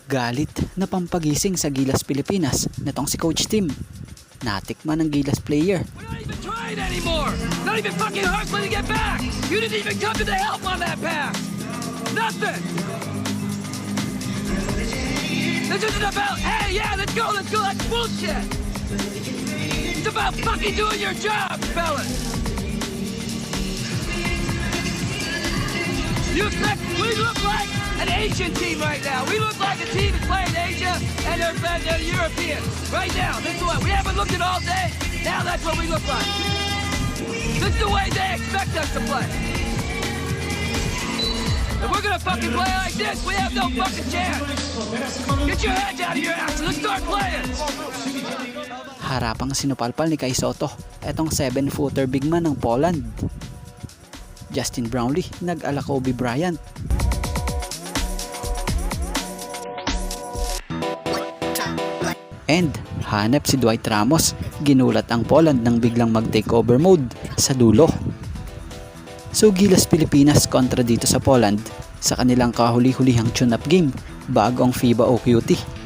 Galit na pampagising sa Gilas Pilipinas netong si Coach Tim. Natikman ng Gilas player. We're not even trying anymore! Not even fucking Harkley to get back! You didn't even come to the help on that pass! Nothing! This isn't about, hey, yeah, let's go, that's bullshit! It's about fucking doing your job, fellas! You expect, we look like an Asian team right now. We look like a team that's playing Asia and they're Europeans. Right now, this is what, we haven't looked at all day. Now that's what we look like. This is the way they expect us to play. If we're gonna fucking play like this, we have no fucking chance. Get your heads out of your ass. Let's start playing. Harapang sinupalpal ni Kai Sotto, etong 7-footer big man ng Poland. Justin Brownlee nag-ala Kobe Bryant. And hanep si Dwight Ramos, ginulat ang Poland nang biglang mag-takeover mode sa dulo. So Gilas Pilipinas kontra dito sa Poland sa kanilang kahuli-hulihang tune-up game bago ang FIBA OQT.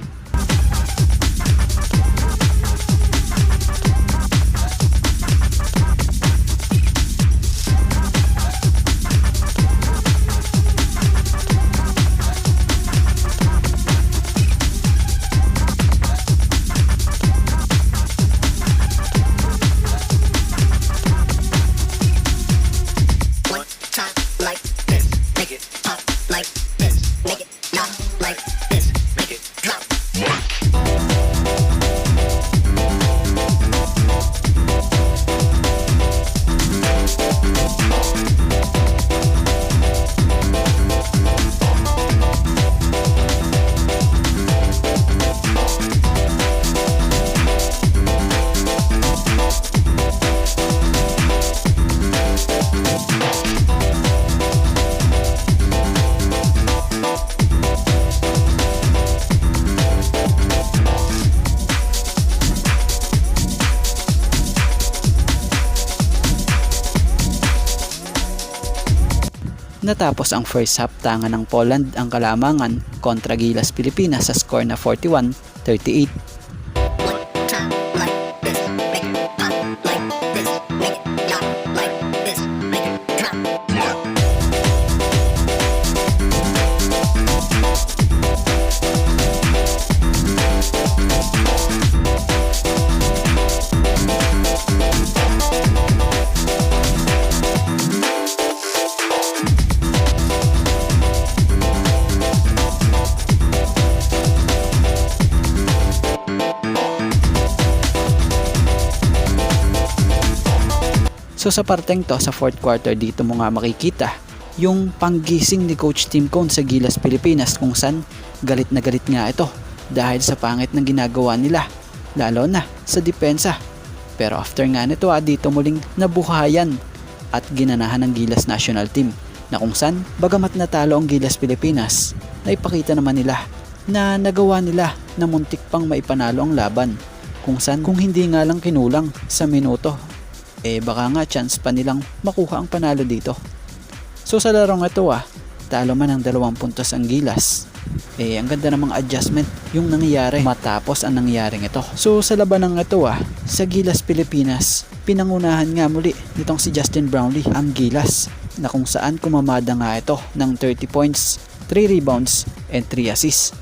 Natapos ang first half, tangan ng Poland ang kalamangan kontra Gilas Pilipinas sa score na 41-38. So sa parteng to, sa fourth quarter, dito mo nga makikita yung panggising ni Coach Tim Cone sa Gilas Pilipinas, kung saan galit na galit nga ito dahil sa pangit ng ginagawa nila, lalo na sa depensa. Pero after nga nito, dito muling nabuhayan at ginanahan ng Gilas National Team, na kung saan bagamat natalo ang Gilas Pilipinas, naipakita naman nila na nagawa nila na muntik pang maipanalo ang laban, kung saan kung hindi nga lang kinulang sa minuto, baka nga chance pa nilang makuha ang panalo dito. So sa larong ito, talo man ng 2 puntos ang Gilas, ang ganda namang adjustment yung nangyayari matapos ang nangyaring ito. So sa labanang ito, sa Gilas Pilipinas, pinangunahan nga muli nitong si Justin Brownlee ang Gilas, na kung saan kumamada nga ito ng 30 points, 3 rebounds and 3 assists.